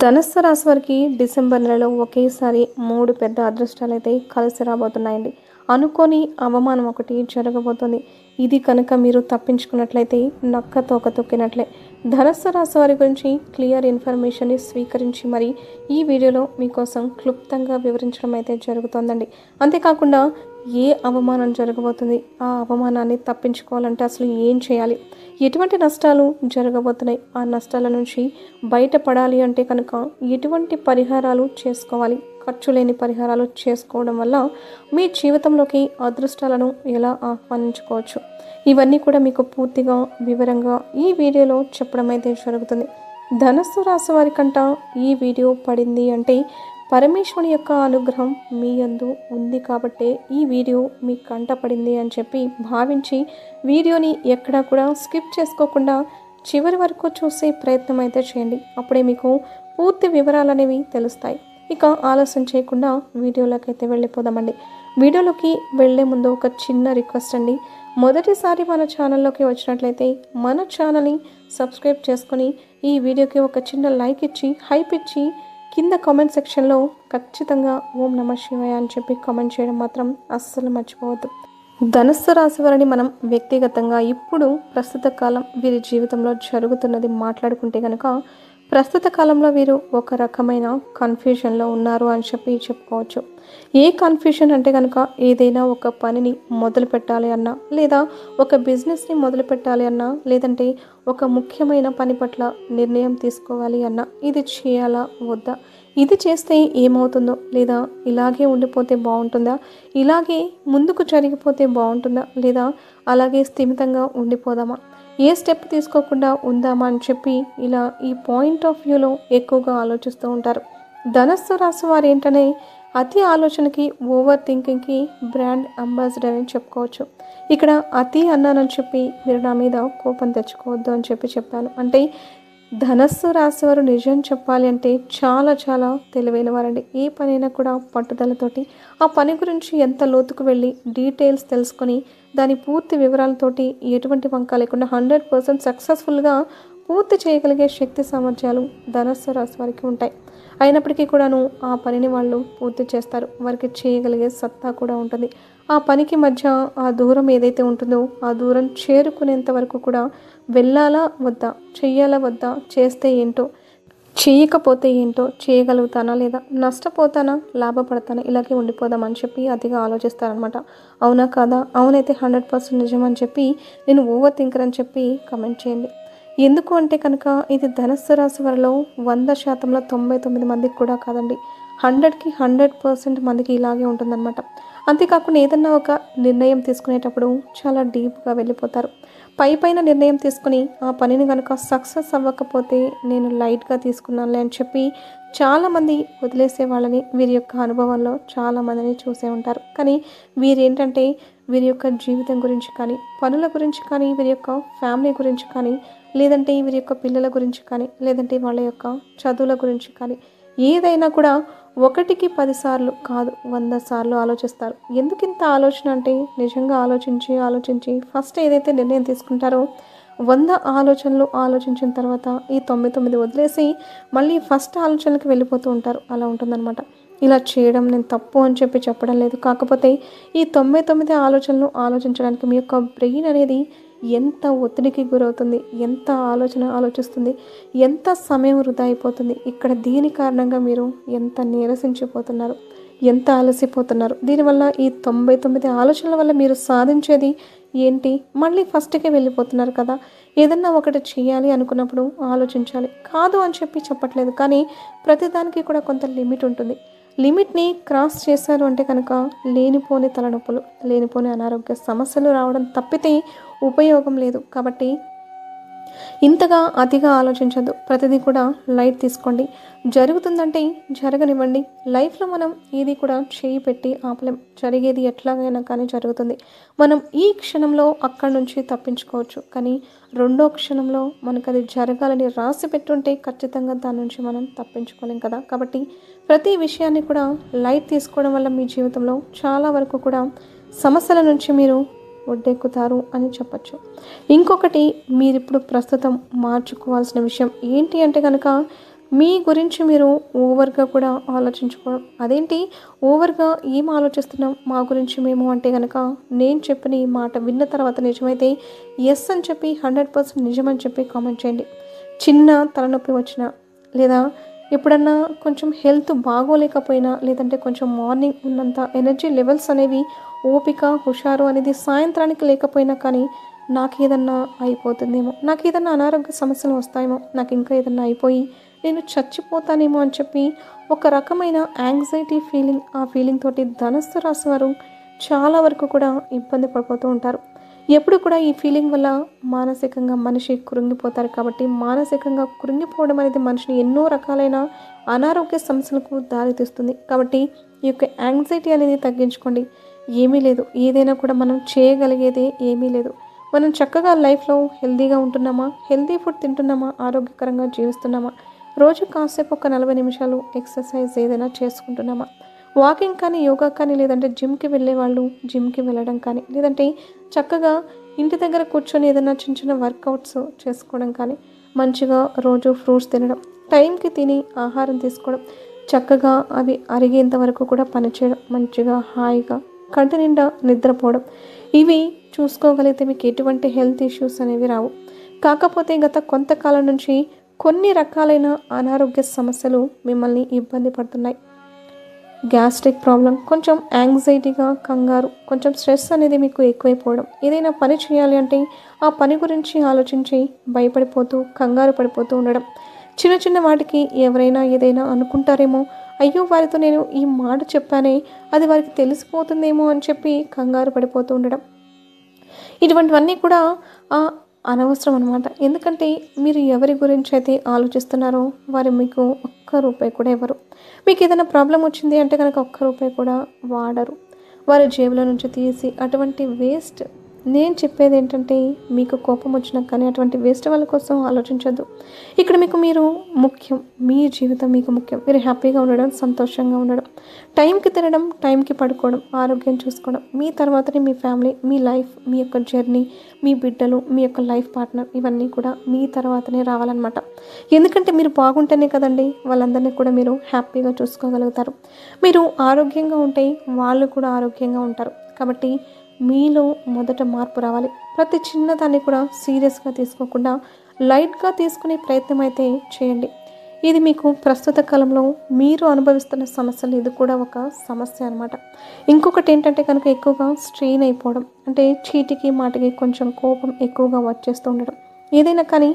ధనుస్సు రాశి వారికి డిసెంబర్ నెలలో ఒకేసారి 3 పెద్ద అదృష్టాలైతే కలిసి రాబోతున్నాయండి. అనుకోని అవమానం ఒకటి జరగబోతుంది. ఇది కనుక మీరు తప్పించుకున్నట్లయితే నక్క తోక తొక్కినట్లే. ధనుస్సు రాశి వారి గురించి క్లియర్ ఇన్ఫర్మేషన్ని స్వీకరించి మరి ఈ వీడియోలో మీకోసం క్లుప్తంగా వివరించడం అయితే జరుగుతోందండి. అంతేకాకుండా ఏ అవమానం జరగబోతుంది, ఆ అవమానాన్ని తప్పించుకోవాలంటే అసలు ఏం చేయాలి, ఎటువంటి నష్టాలు జరగబోతున్నాయి, ఆ నష్టాల నుంచి బయటపడాలి అంటే కనుక ఎటువంటి పరిహారాలు చేసుకోవాలి, ఖర్చు లేని పరిహారాలు చేసుకోవడం వల్ల మీ జీవితంలోకి అదృష్టాలను ఎలా ఆహ్వానించుకోవచ్చు, ఇవన్నీ కూడా మీకు పూర్తిగా వివరంగా ఈ వీడియోలో చెప్పడం అయితే జరుగుతుంది. ధనుస్సు రాశి వారికంట ఈ వీడియో పడింది అంటే పరమేశ్వరుని యొక్క అనుగ్రహం మీ యందు ఉంది కాబట్టే ఈ వీడియో మీ కంట పడింది అని చెప్పి భావించి వీడియోని ఎక్కడా కూడా స్కిప్ చేసుకోకుండా చివరి వరకు చూసే ప్రయత్నం అయితే చేయండి. అప్పుడే మీకు పూర్తి వివరాలు అనేవి తెలుస్తాయి. ఇక ఆలస్యం చేయకుండా వీడియోలోకి అయితే వెళ్ళిపోదామండి. వీడియోలోకి వెళ్ళే ముందు ఒక చిన్న రిక్వెస్ట్ అండి. మొదటిసారి మన ఛానల్లోకి వచ్చినట్లయితే మన ఛానల్ని సబ్స్క్రైబ్ చేసుకొని ఈ వీడియోకి ఒక చిన్న లైక్ ఇచ్చి హైప్ ఇచ్చి కింద కామెంట్ సెక్షన్లో ఖచ్చితంగా ఓం నమః శివాయ అని చెప్పి కామెంట్ చేయడం మాత్రం అస్సలు మర్చిపోవద్దు. ధనుస్సు రాశి వారిని మనం వ్యక్తిగతంగా ఇప్పుడు ప్రస్తుత కాలం వీరి జీవితంలో జరుగుతున్నది మాట్లాడుకుంటే కనుక ప్రస్తుత కాలంలో వీరు ఒక రకమైన కన్ఫ్యూజన్లో ఉన్నారు అని చెప్పి చెప్పుకోవచ్చు. ఏ కన్ఫ్యూజన్ అంటే కనుక ఏదైనా ఒక పనిని మొదలు పెట్టాలి అన్నా, లేదా ఒక బిజినెస్ని మొదలు పెట్టాలి అన్నా, లేదంటే ఒక ముఖ్యమైన పని పట్ల నిర్ణయం తీసుకోవాలి అన్నా, ఇది చేయాలా వద్దా, ఇది చేస్తే ఏమవుతుందో, లేదా ఇలాగే ఉండిపోతే బాగుంటుందా, ఇలాగే ముందుకు జరిగిపోతే బాగుంటుందా, లేదా అలాగే స్థిమితంగా ఉండిపోదామా, ఏ స్టెప్ తీసుకోకుండా ఉందామా అని చెప్పి ఇలా ఈ పాయింట్ ఆఫ్ వ్యూలో ఎక్కువగా ఆలోచిస్తూ ఉంటారు. ధనుస్సు రాశి వారు ఏంటనే అతి ఆలోచనకి, ఓవర్ థింకింగ్కి బ్రాండ్ అంబాసిడర్ అని చెప్పుకోవచ్చు. ఇక్కడ అతి అన్నానని చెప్పి మీరు నా మీద కోపం తెచ్చుకోవద్దు అని చెప్పి చెప్పాను. అంటే ధనుస్సు రాశి వారు నిజం చెప్పాలి అంటే చాలా చాలా తెలివైన వారండి. ఏ పనైనా కూడా పట్టుదలతోటి ఆ పని గురించి ఎంత లోతుకు వెళ్ళి డీటెయిల్స్ తెలుసుకొని దాని పూర్తి వివరాలతోటి ఎటువంటి వంక లేకుండా 100% సక్సెస్ఫుల్గా పూర్తి చేయగలిగే శక్తి సామర్థ్యాలు ధనుస్సు రాశి వారికి ఉంటాయి. అయినప్పటికీ కూడాను ఆ పనిని వాళ్ళు పూర్తి చేస్తారు. వారికి చేయగలిగే సత్తా కూడా ఉంటుంది. ఆ పనికి మధ్య ఆ దూరం ఏదైతే ఉంటుందో ఆ దూరం చేరుకునేంత వరకు కూడా వెళ్ళాలా వద్దా, చెయ్యాలా వద్దా, చేస్తే ఏంటో, చేయకపోతే ఏంటో, చేయగలుగుతానా లేదా, నష్టపోతానా లాభపడతానా, ఇలాగే ఉండిపోదామని చెప్పి అతిగా ఆలోచిస్తారనమాట. అవునా కాదా, అవునైతే 100% నిజం అని చెప్పి నేను ఓవర్ థింకర్ అని చెప్పి కమెంట్ చేయండి. ఎందుకు అంటే కనుక ఇది ధనుస్సు రాశి వారిలో 100%లో 99 మందికి కూడా కాదండి, 100కి 100% మందికి ఇలాగే ఉంటుందన్నమాట. అంతేకాకుండా ఏదన్నా ఒక నిర్ణయం తీసుకునేటప్పుడు చాలా డీప్గా వెళ్ళిపోతారు. పైన నిర్ణయం తీసుకుని ఆ పనిని కనుక సక్సెస్ అవ్వకపోతే నేను లైట్గా తీసుకున్నానులే అని చెప్పి చాలామంది వదిలేసే వాళ్ళని వీరి యొక్క అనుభవంలో చాలామందిని చూసే ఉంటారు. కానీ వీరేంటంటే వీరి యొక్క జీవితం గురించి కానీ, పనుల గురించి కానీ, వీరి యొక్క ఫ్యామిలీ గురించి కానీ, లేదంటే వీరి యొక్క పిల్లల గురించి కానీ, లేదంటే వాళ్ళ యొక్క చదువుల గురించి కానీ ఏదైనా కూడా 1కి 10 సార్లు కాదు 100 సార్లు ఆలోచిస్తారు. ఎందుకు ఇంత ఆలోచన అంటే నిజంగా ఆలోచించి ఫస్ట్ ఏదైతే నిర్ణయం తీసుకుంటారో 100 ఆలోచనలు ఆలోచించిన తర్వాత ఈ 99 వదిలేసి మళ్ళీ ఫస్ట్ ఆలోచనలకు వెళ్ళిపోతూ ఉంటారు. అలా ఉంటుందన్నమాట. ఇలా చేయడం నేను తప్పు అని చెప్పి చెప్పడం లేదు. కాకపోతే ఈ 99 ఆలోచనలు ఆలోచించడానికి మీ యొక్క బ్రెయిన్ అనేది ఎంత ఒత్తిడికి గురవుతుంది, ఎంత ఆలోచన ఆలోచిస్తుంది, ఎంత సమయం వృధా అయిపోతుంది. ఇక్కడ దీని కారణంగా మీరు ఎంత నీరసించిపోతున్నారు, ఎంత అలసిపోతున్నారు. దీనివల్ల ఈ 99 ఆలోచనల వల్ల మీరు సాధించేది ఏంటి, మళ్ళీ ఫస్ట్కే వెళ్ళిపోతున్నారు కదా. ఏదన్నా ఒకటి చేయాలి అనుకున్నప్పుడు ఆలోచించాలి. కాదు అని చెప్పి చెప్పట్లేదు, కానీ ప్రతిదానికి కూడా కొంత లిమిట్ ఉంటుంది. లిమిట్ని క్రాస్ చేశారు అంటే కనుక లేనిపోని తలనొప్పులు, లేనిపోని అనారోగ్య సమస్యలు రావడం తప్పితే ఉపయోగం లేదు. కాబట్టి ఇంతగా అతిగా ఆలోచించద్దు. ప్రతిదీ కూడా లైట్ తీసుకోండి. జరుగుతుందంటే జరగనివ్వండి. లైఫ్లో మనం ఏది కూడా చేయి పెట్టి ఆపలేం. జరిగేది ఎట్లాగైనా కానీ జరుగుతుంది. మనం ఈ క్షణంలో అక్కడి నుంచి తప్పించుకోవచ్చు, కానీ రెండో క్షణంలో మనకు అది జరగాలని రాసి పెట్టుంటే ఖచ్చితంగా దాని నుంచి మనం తప్పించుకోలేం కదా. కాబట్టి ప్రతి విషయాన్ని కూడా లైట్ తీసుకోవడం వల్ల మీ జీవితంలో చాలా వరకు కూడా సమస్యల నుంచి మీరు ఒడ్డెక్కుతారు అని చెప్పచ్చు. ఇంకొకటి మీరు ఇప్పుడు ప్రస్తుతం మార్చుకోవాల్సిన విషయం ఏంటి అంటే కనుక మీ గురించి మీరు ఓవర్‌గా కూడా ఆలోచించుకోవడం. అదేంటి ఓవర్‌గా ఏం ఆలోచిస్తున్నాం మా గురించి మేము అంటే గనక, నేను చెప్పిన ఈ మాట విన్న తర్వాత నిజమైతే యెస్ అని చెప్పి 100% నిజమని చెప్పి కామెంట్ చేయండి. చిన్న తలనొప్పి వచ్చినా, లేదా ఎప్పుడన్నా కొంచెం హెల్త్ బాగోలేకపోయినా, లేదంటే కొంచెం మార్నింగ్ ఉన్నంత ఎనర్జీ లెవెల్స్ అనేవి, ఓపిక, హుషారు అనేది సాయంత్రానికి లేకపోయినా కానీ, నాకేదన్నా అయిపోతుందేమో, నాకేదన్నా అనారోగ్య సమస్యలు వస్తాయేమో, నాకింకా ఏదన్నా అయిపోయి నేను చచ్చిపోతానేమో అని చెప్పి ఒక రకమైన యాంగ్జైటీ ఫీలింగ్, ఆ ఫీలింగ్ తోటి ధనస్సు రాశి వారు చాలా వరకు కూడా ఇబ్బంది పడిపోతూ ఉంటారు. ఎప్పుడు కూడా ఈ ఫీలింగ్ వల్ల మానసికంగా మనిషి కృంగిపోతారు. కాబట్టి మానసికంగా కృంగిపోవడం అనేది మనిషిని ఎన్నో రకాలైన అనారోగ్య సమస్యలకు దారితీస్తుంది. కాబట్టి ఈ యొక్క యాంగ్జైటీ అనేది తగ్గించుకోండి. ఏమీ లేదు, ఏదైనా కూడా మనం చేయగలిగేదే ఏమీ లేదు. మనం చక్కగా లైఫ్లో హెల్తీగా ఉంటున్నామా, హెల్తీ ఫుడ్ తింటున్నామా, ఆరోగ్యకరంగా జీవిస్తున్నామా, రోజు కాసేపు ఒక 40 నిమిషాలు ఎక్సర్సైజ్ ఏదైనా చేసుకుంటున్నామా, వాకింగ్ కానీ, యోగా కానీ, లేదంటే జిమ్కి వెళ్ళే వాళ్ళు జిమ్కి వెళ్ళడం కానీ, లేదంటే చక్కగా ఇంటి దగ్గర కూర్చొని ఏదైనా చిన్న చిన్న వర్కౌట్స్ చేసుకోవడం కానీ, మంచిగా రోజు ఫ్రూట్స్ తినడం, టైంకి తిని ఆహారం తీసుకోవడం, చక్కగా అవి అరిగేంత వరకు కూడా పనిచేయడం, మంచిగా హాయిగా కంటి నిండా నిద్రపోవడం, ఇవి చూసుకోగలిగితే మీకు ఎటువంటి హెల్త్ ఇష్యూస్ అనేవి రావు. కాకపోతే గత కొంతకాలం నుంచి కొన్ని రకాలైన అనారోగ్య సమస్యలు మిమ్మల్ని ఇబ్బంది పడుతున్నాయి. గ్యాస్ట్రిక్ ప్రాబ్లం, కొంచెం యాంగ్జైటీగా, కంగారు, కొంచెం స్ట్రెస్ అనేది మీకు ఎక్కువైపోవడం, ఏదైనా పని చేయాలి అంటే ఆ పని గురించి ఆలోచించి భయపడిపోతూ, కంగారు పడిపోతూ ఉండడం, చిన్న చిన్న వాటికి ఎవరైనా ఏదైనా అనుకుంటారేమో, అయ్యో వారితో నేను ఈ మాట చెప్పానే, అది వారికి తెలిసిపోతుందేమో అని చెప్పి కంగారు పడిపోతూ ఉండడం, ఇటువంటివన్నీ కూడా అనవసరం అనమాట. ఎందుకంటే మీరు ఎవరి గురించి అయితే ఆలోచిస్తున్నారో వారు మీకు ఒక్క రూపాయి కూడా ఇవ్వరు. మీకు ఏదైనా ప్రాబ్లం వచ్చింది అంటే కనుక ఒక్క రూపాయి కూడా వాడరు. వారి జేబులో నుంచి తీసి అటువంటి వేస్ట్, నేను చెప్పేది ఏంటంటే, మీకు కోపం వచ్చినా కానీ అటువంటి వేస్ట్ వాళ్ళ కోసం ఆలోచించొద్దు. ఇక్కడ మీకు మీరు ముఖ్యం, మీ జీవితం మీకు ముఖ్యం. మీరు హ్యాపీగా ఉండడం, సంతోషంగా ఉండడం, టైంకి తినడం, టైంకి పడుకోవడం, ఆరోగ్యం చూసుకోవడం, మీ తర్వాతనే మీ ఫ్యామిలీ, మీ లైఫ్, మీ యొక్క జర్నీ, మీ బిడ్డలు, మీ యొక్క లైఫ్ పార్ట్నర్, ఇవన్నీ కూడా మీ తర్వాతనే రావాలన్నమాట. ఎందుకంటే మీరు బాగుంటేనే కదండి వాళ్ళందరినీ కూడా మీరు హ్యాపీగా చూసుకోగలుగుతారు. మీరు ఆరోగ్యంగా ఉంటే వాళ్ళు కూడా ఆరోగ్యంగా ఉంటారు. కాబట్టి మీలో మొదట మార్పు రావాలి. ప్రతి చిన్నదాన్ని కూడా సీరియస్గా తీసుకోకుండా లైట్గా తీసుకునే ప్రయత్నం అయితే చేయండి. ఇది మీకు ప్రస్తుత కాలంలో మీరు అనుభవిస్తున్న సమస్యలు ఇది కూడా ఒక సమస్య అనమాట. ఇంకొకటి ఏంటంటే కనుక ఎక్కువగా స్ట్రెయిన్ అయిపోవడం, అంటే చీటికి మాటికి కొంచెం కోపం ఎక్కువగా వచ్చేస్తూ ఉండడం, ఏదైనా కానీ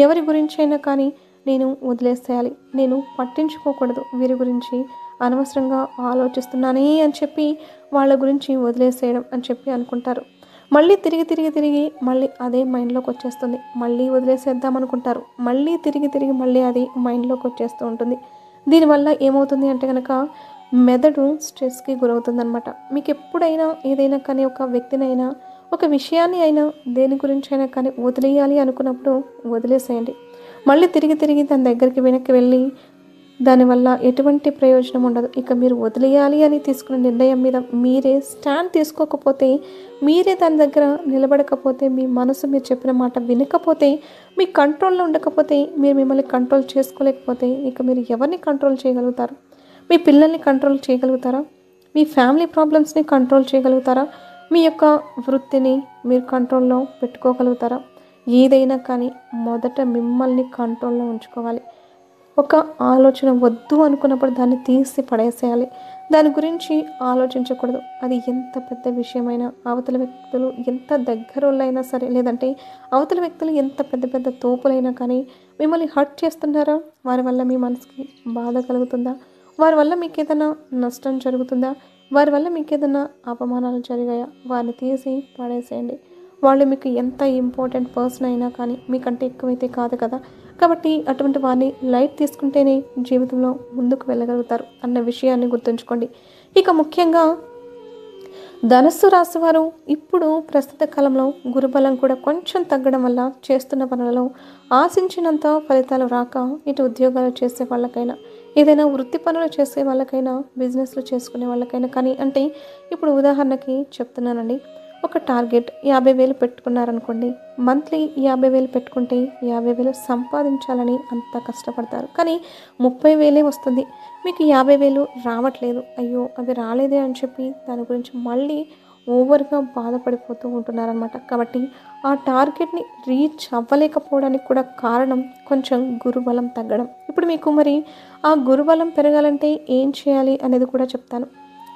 ఎవరి గురించి అయినా కానీ నేను వదిలేసేయాలి, నేను పట్టించుకోకూడదు, వీరి గురించి అనవసరంగా ఆలోచిస్తున్నానే అని చెప్పి వాళ్ళ గురించి వదిలేసేయడం అని చెప్పి అనుకుంటారు. మళ్ళీ తిరిగి తిరిగి తిరిగి మళ్ళీ అదే మైండ్లోకి వచ్చేస్తుంది. మళ్ళీ వదిలేసేద్దాం అనుకుంటారు, మళ్ళీ తిరిగి తిరిగి మళ్ళీ అది మైండ్లోకి వచ్చేస్తూ ఉంటుంది. దీనివల్ల ఏమవుతుంది అంటే కనుక మెదడు స్ట్రెస్కి గురవుతుందనమాట. మీకు ఎప్పుడైనా ఏదైనా కానీ ఒక వ్యక్తినైనా, ఒక విషయాన్ని అయినా, దేని గురించి అయినా కానీ వదిలేయాలి అనుకున్నప్పుడు వదిలేసేయండి. మళ్ళీ తిరిగి తిరిగి దాని దగ్గరికి వెనక్కి వెళ్ళి దానివల్ల ఎటువంటి ప్రయోజనం ఉండదు. ఇక మీరు వదిలేయాలి అని తీసుకున్న నిర్ణయం మీద మీరే స్టాండ్ తీసుకోకపోతే, మీరే దాని దగ్గర నిలబడకపోతే, మీ మనసు మీరు చెప్పిన మాట వినకపోతే, మీ కంట్రోల్లో ఉండకపోతే, మీరు మిమ్మల్ని కంట్రోల్ చేసుకోలేకపోతే, ఇక మీరు ఎవరిని కంట్రోల్ చేయగలుగుతారు? మీ పిల్లల్ని కంట్రోల్ చేయగలుగుతారా? మీ ఫ్యామిలీ ప్రాబ్లమ్స్ని కంట్రోల్ చేయగలుగుతారా? మీ యొక్క వృత్తిని మీరు కంట్రోల్లో పెట్టుకోగలుగుతారా? ఏదైనా కానీ మొదట మిమ్మల్ని కంట్రోల్లో ఉంచుకోవాలి. ఒక ఆలోచన వద్దు అనుకున్నప్పుడు దాన్ని తీసి పడేసేయాలి. దాని గురించి ఆలోచించకూడదు. అది ఎంత పెద్ద విషయమైనా, అవతల వ్యక్తులు ఎంత దగ్గరోళ్ళైనా సరే, లేదంటే అవతల వ్యక్తులు ఎంత పెద్ద పెద్ద తోపులైనా కానీ మిమ్మల్ని హర్ట్ చేస్తున్నారా? వారి వల్ల మీ మనసుకి బాధ కలుగుతుందా? వారి వల్ల మీకు ఏదైనా నష్టం జరుగుతుందా? వారి వల్ల మీకు ఏదైనా అవమానాలు జరిగాయా? వారిని తీసి పడేసేయండి. వాళ్ళు మీకు ఎంత ఇంపార్టెంట్ పర్సన్ అయినా కానీ మీకంటే ఎక్కువైతే కాదు కదా. కాబట్టి అటువంటి వారిని లైట్ తీసుకుంటేనే జీవితంలో ముందుకు వెళ్ళగలుగుతారు అన్న విషయాన్ని గుర్తుంచుకోండి. ఇక ముఖ్యంగా ధనస్సు రాశి వారు ఇప్పుడు ప్రస్తుత కాలంలో గురుబలం కూడా కొంచెం తగ్గడం వల్ల చేస్తున్న పనులలో ఆశించినంత ఫలితాలు రాక, ఇటు ఉద్యోగాలు చేసే వాళ్ళకైనా, ఏదైనా వృత్తి పనులు చేసే వాళ్ళకైనా, బిజినెస్లు చేసుకునే వాళ్ళకైనా కానీ, అంటే ఇప్పుడు ఉదాహరణకి చెప్తున్నానండి, ఒక టార్గెట్ 50,000 పెట్టుకున్నారనుకోండి. మంత్లీ 50,000 పెట్టుకుంటే 50,000 సంపాదించాలని అంత కష్టపడతారు. కానీ 30,000 వస్తుంది. మీకు 50,000 రావట్లేదు. అయ్యో! అవి రాలేదే అని చెప్పి దాని గురించి మళ్ళీ ఓవర్‌గా బాధపడిపోతూ ఉంటున్నారనమాట. కాబట్టి ఆ టార్గెట్‌ని రీచ్ అవ్వలేకపోవడానికి కూడా కారణం కొంచెం గురుబలం తగ్గడం. ఇప్పుడు మీకు మరి ఆ గురుబలం పెరగాలంటే ఏం చేయాలి అనేది కూడా చెప్తాను.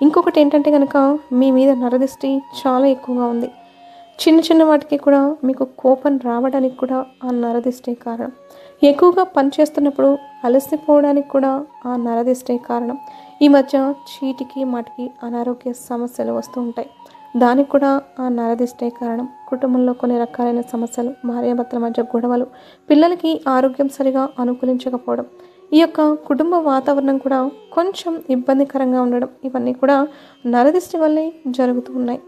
ఇంకొకటేంటంటే గనక మీ మీద నరదిష్టి చాలా ఎక్కువగా ఉంది. చిన్న చిన్న వాటికి కూడా మీకు కోపం రావడానికి కూడా ఆ నరదిష్టే కారణం. ఎక్కువగా పని చేస్తున్నప్పుడు అలసిపోవడానికి కూడా ఆ నరదిష్టే కారణం. ఈ మధ్య చీటికి మాటికి అనారోగ్య సమస్యలు వస్తూ ఉంటాయి. దానికి కూడా ఆ నరదిష్టే కారణం. కుటుంబంలో కొన్ని రకాలైన సమస్యలు, భార్యాభర్తల మధ్య గొడవలు, పిల్లలకి ఆరోగ్యం సరిగా అనుకూలించకపోవడం, ఈ యొక్క కుటుంబ వాతావరణం కూడా కొంచెం ఇబ్బందికరంగా ఉండడం, ఇవన్నీ కూడా నరదిష్టి వల్లే జరుగుతూ ఉన్నాయి.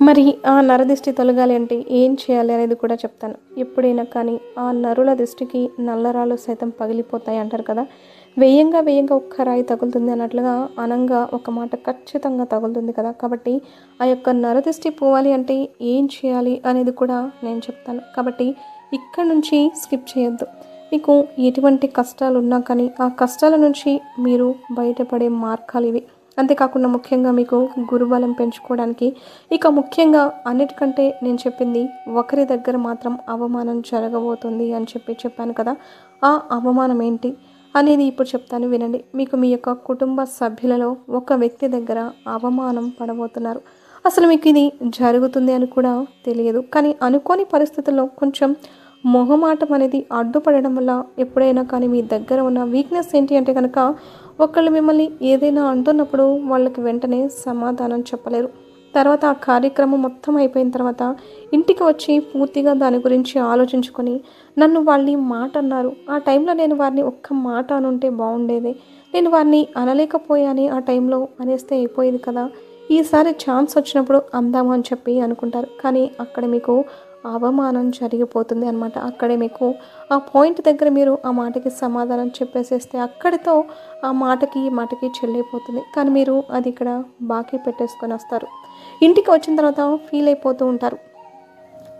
మరి ఆ నరదిష్టి తొలగాలి అంటే ఏం చేయాలి అనేది కూడా చెప్తాను. ఎప్పుడైనా కానీ ఆ నరుల దిష్టికి నల్లరాళ్ళు సైతం పగిలిపోతాయి అంటారు కదా. వేయంగా వేయంగా ఒక్క రాయి తగులుతుంది అన్నట్లుగా అనంగా ఒక మాట ఖచ్చితంగా తగులుతుంది కదా. కాబట్టి ఆ యొక్క నరదిష్టి పోవాలి అంటే ఏం చేయాలి అనేది కూడా నేను చెప్తాను. కాబట్టి ఇక్కడ నుంచి స్కిప్ చేయొద్దు. మీకు ఎటువంటి కష్టాలు ఉన్నా కానీ ఆ కష్టాల నుంచి మీరు బయటపడే మార్గాలు ఇవి. అంతేకాకుండా ముఖ్యంగా మీకు గురుబలం పెంచుకోవడానికి ఇక ముఖ్యంగా అన్నిటికంటే నేను చెప్పింది ఒకరి దగ్గర మాత్రం అవమానం జరగబోతుంది అని చెప్పాను కదా. ఆ అవమానం ఏంటి అనేది ఇప్పుడు చెప్తాను వినండి. మీకు మీ యొక్క కుటుంబ సభ్యులలో ఒక వ్యక్తి దగ్గర అవమానం పడబోతున్నారు. అసలు మీకు ఇది జరుగుతుంది అని కూడా తెలియదు. కానీ అనుకోని పరిస్థితుల్లో కొంచెం మొహమాటం అనేది అడ్డుపడడం వల్ల ఎప్పుడైనా కానీ మీ దగ్గర ఉన్న వీక్నెస్ ఏంటి అంటే కనుక ఒకళ్ళు మిమ్మల్ని ఏదైనా అంటున్నప్పుడు వాళ్ళకి వెంటనే సమాధానం చెప్పలేరు. తర్వాత ఆ కార్యక్రమం మొత్తం అయిపోయిన తర్వాత ఇంటికి వచ్చి పూర్తిగా దాని గురించి ఆలోచించుకొని నన్ను వాళ్ళు మాట అన్నారు, ఆ టైంలో నేను వారిని ఒక్క మాట అనుంటే బాగుండేది, నేను వారిని అనలేకపోయాని ఆ టైంలో అనేస్తే అయిపోయేది కదా, ఈసారి ఛాన్స్ వచ్చినప్పుడు అందాము అని చెప్పి అనుకుంటారు. కానీ అక్కడ మీకు అవమానం జరిగిపోతుంది అనమాట. అక్కడే మీకు ఆ పాయింట్ దగ్గర మీరు ఆ మాటకి సమాధానం చెప్పేసేస్తే అక్కడితో ఆ మాటకి ఈ మాటకి చెల్లిపోతుంది. కానీ మీరు అది ఇక్కడ బాకీ పెట్టేసుకొని వస్తారు. ఇంటికి వచ్చిన తర్వాత ఫీల్ అయిపోతూ ఉంటారు.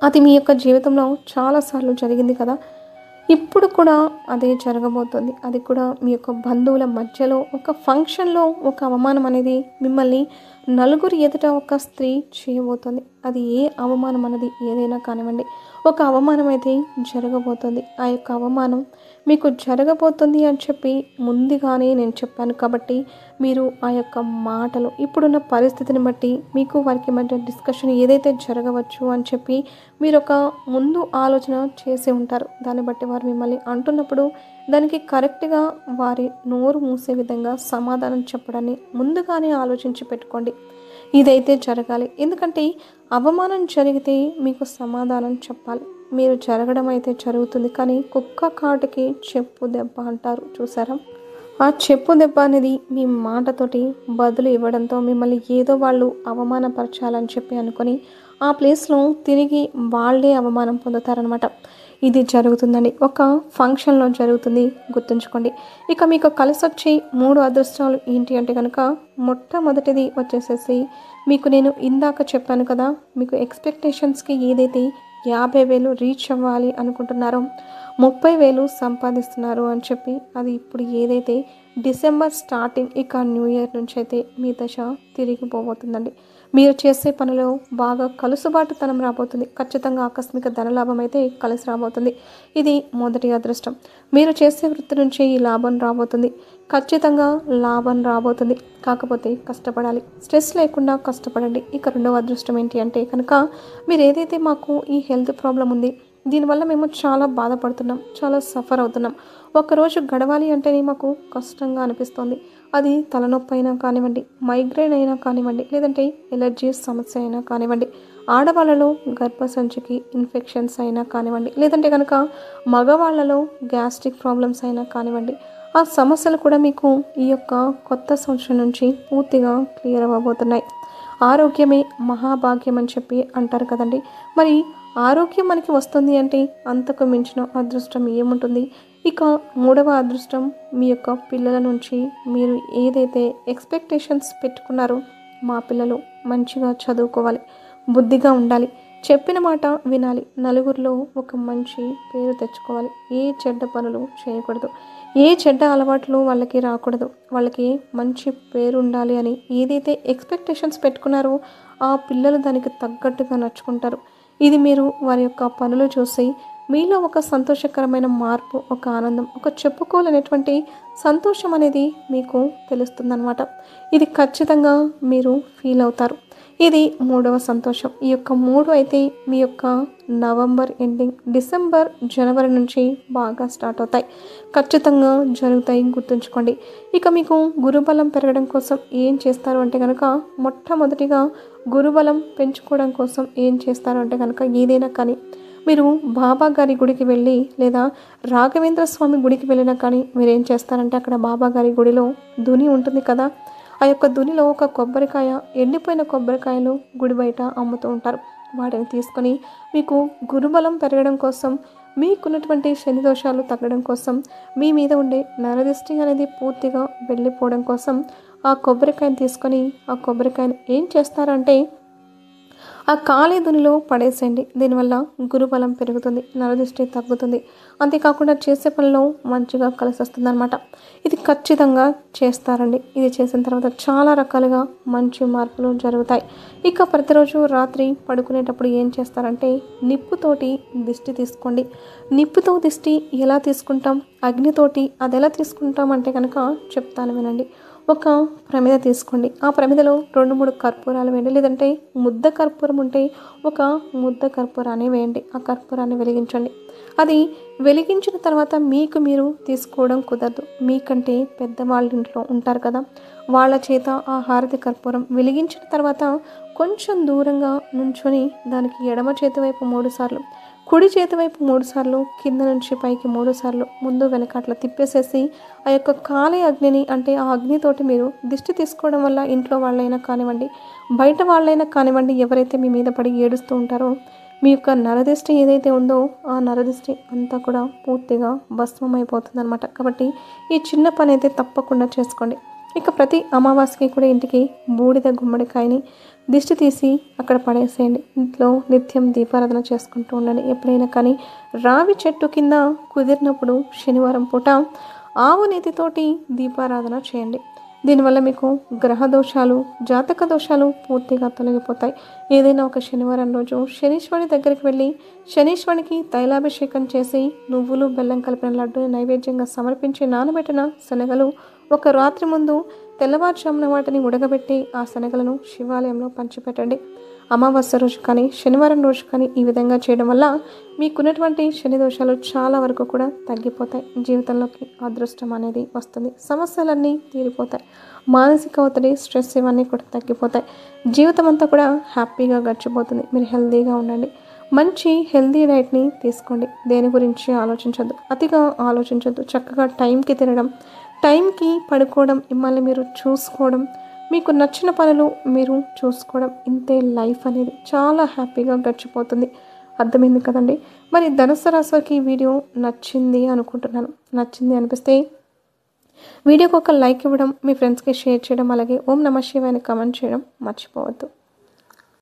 అది మీ యొక్క జీవితంలో చాలాసార్లు జరిగింది కదా. ఇప్పుడు కూడా అదే జరగబోతుంది. అది కూడా మీ యొక్క బంధువుల మధ్యలో ఒక ఫంక్షన్లో ఒక అవమానం అనేది మిమ్మల్ని నలుగురు ఎదుట ఒక స్త్రీ చేయబోతుంది. అది ఏ అవమానం అన్నది ఏదైనా కానివ్వండి, ఒక అవమానం అయితే జరగబోతుంది. ఆ యొక్క అవమానం మీకు జరగబోతుంది అని చెప్పి ముందుగానే నేను చెప్పాను. కాబట్టి మీరు ఆ యొక్క మాటలు ఇప్పుడున్న పరిస్థితిని బట్టి మీకు వారికి మధ్య డిస్కషన్ ఏదైతే జరగవచ్చు అని చెప్పి మీరు ఒక ముందు ఆలోచన చేసి ఉంటారు. దాన్ని బట్టి వారు మిమ్మల్ని అంటున్నప్పుడు దానికి కరెక్ట్గా వారి నోరు మూసే విధంగా సమాధానం చెప్పడాన్ని ముందుగానే ఆలోచించి పెట్టుకోండి. ఇదైతే జరగాలి. ఎందుకంటే అవమానం జరిగితే మీకు సమాధానం చెప్పాలి. మీరు జరగడం అయితే జరుగుతుంది. కానీ కుక్క కాటుకి చెప్పు దెబ్బ అంటారు చూసారా. ఆ చెప్పు దెబ్బ అనేది మీ మాటతోటి బదులు ఇవ్వడంతో మిమ్మల్ని ఏదో వాళ్ళు అవమానపరచాలని చెప్పి అనుకొని ఆ ప్లేస్లో తిరిగి వాళ్ళే అవమానం పొందుతారనమాట. ఇది జరుగుతుందండి. ఒక ఫంక్షన్లో జరుగుతుంది, గుర్తుంచుకోండి. ఇక మీకు కలిసొచ్చే 3 అదృష్టాలు ఏంటి అంటే కనుక మొట్టమొదటిది వచ్చేసేసి మీకు నేను ఇందాక చెప్పాను కదా, మీకు ఎక్స్పెక్టేషన్స్కి ఏదైతే 50,000 రీచ్ అవ్వాలి అనుకుంటున్నారో 30,000 సంపాదిస్తున్నారు అని చెప్పి, అది ఇప్పుడు ఏదైతే డిసెంబర్ స్టార్టింగ్ ఇక న్యూ ఇయర్ నుంచి అయితే మీ దశ తిరిగిపోబోతుందండి. మీరు చేసే పనిలో బాగా కలుసుబాటుతనం రాబోతుంది. ఖచ్చితంగా ఆకస్మిక ధనలాభం అయితే కలిసి రాబోతుంది. ఇది మొదటి అదృష్టం. మీరు చేసే వృత్తి నుంచి ఈ లాభం రాబోతుంది. ఖచ్చితంగా లాభం రాబోతుంది. కాకపోతే కష్టపడాలి. స్ట్రెస్ లేకుండా కష్టపడండి. ఇక రెండవ అదృష్టం ఏంటి అంటే కనుక మీరు ఏదైతే మాకు ఈ హెల్త్ ప్రాబ్లం ఉంది, దీనివల్ల మేము చాలా బాధపడుతున్నాం, చాలా సఫర్ అవుతున్నాం, ఒకరోజు గడవాలి అంటేనే మాకు కష్టంగా అనిపిస్తుంది. అది తలనొప్పి అయినా కానివ్వండి, మైగ్రేన్ అయినా కానివ్వండి, లేదంటే ఎలర్జీ సమస్య అయినా కానివ్వండి, ఆడవాళ్ళలో గర్భసంచికి ఇన్ఫెక్షన్స్ అయినా కానివ్వండి, లేదంటే కనుక మగవాళ్ళలో గ్యాస్ట్రిక్ ప్రాబ్లమ్స్ అయినా కానివ్వండి, ఆ సమస్యలు కూడా మీకు ఈ యొక్క కొత్త సంవత్సరం నుంచి పూర్తిగా క్లియర్ అవ్వబోతున్నాయి. ఆరోగ్యమే మహాభాగ్యం అని చెప్పి అంటారు కదండి. మరి ఆరోగ్యం మనకి వస్తుంది అంటే అంతకు మించిన అదృష్టం ఏముంటుంది. ఇక మూడవ అదృష్టం మీ యొక్క పిల్లల నుంచి మీరు ఏదైతే ఎక్స్పెక్టేషన్స్ పెట్టుకున్నారో, మా పిల్లలు మంచిగా చదువుకోవాలి, బుద్ధిగా ఉండాలి, చెప్పిన మాట వినాలి, నలుగురిలో ఒక మంచి పేరు తెచ్చుకోవాలి, ఏ చెడ్డ పనులు చేయకూడదు, ఏ చెడ్డ అలవాట్లు వాళ్ళకి రాకూడదు, వాళ్ళకి మంచి పేరు ఉండాలి అని ఏదైతే ఎక్స్పెక్టేషన్స్ పెట్టుకున్నారో ఆ పిల్లలు దానికి తగ్గట్టుగా నడుచుకుంటారు. ఇది మీరు వారి యొక్క పనులు చూసి మీలో ఒక సంతోషకరమైన మార్పు, ఒక ఆనందం, ఒక చెప్పుకోలేనటువంటి సంతోషం అనేది మీకు తెలుస్తుందన్నమాట. ఇది ఖచ్చితంగా మీరు ఫీల్ అవుతారు. ఇది మూడవ సంతోషం. ఈ యొక్క మూడు అయితే మీ యొక్క నవంబర్ ఎండింగ్, డిసెంబర్, జనవరి నుంచి బాగా స్టార్ట్ అవుతాయి. ఖచ్చితంగా జరుగుతాయి, గుర్తుంచుకోండి. ఇక మీకు గురుబలం పెరగడం కోసం ఏం చేస్తారు అంటే కనుక, మొట్టమొదటిగా గురుబలం పెంచుకోవడం కోసం ఏం చేస్తారు అంటే కనుక, ఏదైనా కానీ మీరు బాబా గారి గుడికి వెళ్ళి లేదా రాఘవేంద్ర స్వామి గుడికి వెళ్ళినా కానీ మీరు ఏం చేస్తారంటే, అక్కడ బాబా గారి గుడిలో దుని ఉంటుంది కదా, ఆ యొక్క దునిలో ఒక కొబ్బరికాయ, ఎండిపోయిన కొబ్బరికాయలు గుడి బయట అమ్ముతూ ఉంటారు. వాటిని తీసుకొని మీకు గురుబలం పెరగడం కోసం, మీకున్నటువంటి శని దోషాలు తగ్గడం కోసం, మీ మీద ఉండే నరదిష్టి అనేది పూర్తిగా వెళ్ళిపోవడం కోసం ఆ కొబ్బరికాయను తీసుకొని ఆ కొబ్బరికాయను ఏం చేస్తారంటే ఆ ఖాళీ దునిలో పడేసేయండి. దీనివల్ల గురుబలం పెరుగుతుంది, నరదృష్టి తగ్గుతుంది. అంతేకాకుండా చేసే పనిలో మంచిగా కలిసి వస్తుంది అనమాట. ఇది ఖచ్చితంగా చేస్తారండి. ఇది చేసిన తర్వాత చాలా రకాలుగా మంచి మార్పులు జరుగుతాయి. ఇక ప్రతిరోజు రాత్రి పడుకునేటప్పుడు ఏం చేస్తారంటే, నిప్పుతోటి దిష్టి తీసుకోండి. నిప్పుతో దిష్టి ఎలా తీసుకుంటాం, అగ్నితోటి అది ఎలా తీసుకుంటాం అంటే కనుక చెప్తాను వినండి. ఒక ప్రమిద తీసుకోండి. ఆ ప్రమిదలో 2-3 కర్పూరాలు వేయండి, లేదంటే ముద్ద కర్పూరం ఉంటే ఒక ముద్ద కర్పూరాన్ని వేయండి. ఆ కర్పూరాన్ని వెలిగించండి. అది వెలిగించిన తర్వాత మీకు మీరు తీసుకోవడం కుదరదు. మీకంటే పెద్దవాళ్ళ ఇంట్లో ఉంటారు కదా, వాళ్ళ చేత ఆ హారతి కర్పూరం వెలిగించిన తర్వాత కొంచెం దూరంగా నుంచొని దానికి ఎడమ చేతి వైపు 3 సార్లు, కుడి చేతి వైపు 3 సార్లు, కింద నుంచి పైకి 3 సార్లు, ముందు వెనక అట్లా తిప్పేసేసి ఆ యొక్క కాళీ అగ్నిని, అంటే ఆ అగ్నితోటి మీరు దిష్టి తీసుకోవడం వల్ల ఇంట్లో వాళ్ళైనా కానివ్వండి, బయట వాళ్ళైనా కానివ్వండి, ఎవరైతే మీ మీద పడి ఏడుస్తూ ఉంటారో మీ యొక్క నరదిష్టి ఏదైతే ఉందో ఆ నరదిష్టి అంతా కూడా పూర్తిగా భస్మం అయిపోతుంది అనమాట. కాబట్టి ఈ చిన్న పని అయితే తప్పకుండా చేసుకోండి. ఇక ప్రతి అమావాస్యకి కూడా ఇంటికి బూడిద గుమ్మడికాయని దిష్టి తీసి అక్కడ పడేసేయండి. ఇంట్లో నిత్యం దీపారాధన చేసుకుంటూ ఉండండి. ఎప్పుడైనా కానీ రావి చెట్టు కింద కుదిరినప్పుడు శనివారం పూట ఆవు నేతితోటి దీపారాధన చేయండి. దీనివల్ల మీకు గ్రహ దోషాలు, జాతక దోషాలు పూర్తిగా తొలగిపోతాయి. ఏదైనా ఒక శనివారం రోజు శనీశ్వరుని దగ్గరికి వెళ్ళి శనీశ్వరునికి తైలాభిషేకం చేసి నువ్వులు బెల్లం కలిపిన లడ్డూని నైవేద్యంగా సమర్పించి నానబెట్టిన శనగలు ఒక రాత్రి ముందు తెల్లవారుజామున వాటిని ఉడకబెట్టి ఆ శనగలను శివాలయంలో పంచిపెట్టండి. అమావాస్య రోజు కానీ శనివారం రోజు కానీ ఈ విధంగా చేయడం వల్ల మీకున్నటువంటి శని దోషాలు చాలా వరకు కూడా తగ్గిపోతాయి. జీవితంలోకి అదృష్టం అనేది వస్తుంది. సమస్యలన్నీ తీరిపోతాయి. మానసిక ఒత్తిడి, స్ట్రెస్ ఇవన్నీ కూడా తగ్గిపోతాయి. జీవితం అంతా కూడా హ్యాపీగా గడిచిపోతుంది. మీరు హెల్తీగా ఉండండి. మంచి హెల్తీ డైట్ని తీసుకోండి. దేని గురించి ఆలోచించొద్దు, అతిగా ఆలోచించొద్దు. చక్కగా టైంకి తినడం, టైంకి పడుకోవడం, మిమ్మల్ని మీరు చూసుకోవడం, మీకు నచ్చిన పనులు మీరు చూసుకోవడం, ఇంతే లైఫ్ అనేది చాలా హ్యాపీగా గడిచిపోతుంది. అర్థమైంది కదండి. మరి ధనుస్సు రాశికి ఈ వీడియో నచ్చింది అనుకుంటున్నాను. నచ్చింది అనిపిస్తే వీడియోకి ఒక లైక్ ఇవ్వడం, మీ ఫ్రెండ్స్కి షేర్ చేయడం, అలాగే ఓం నమః శివాయ అని కామెంట్ చేయడం మర్చిపోవద్దు.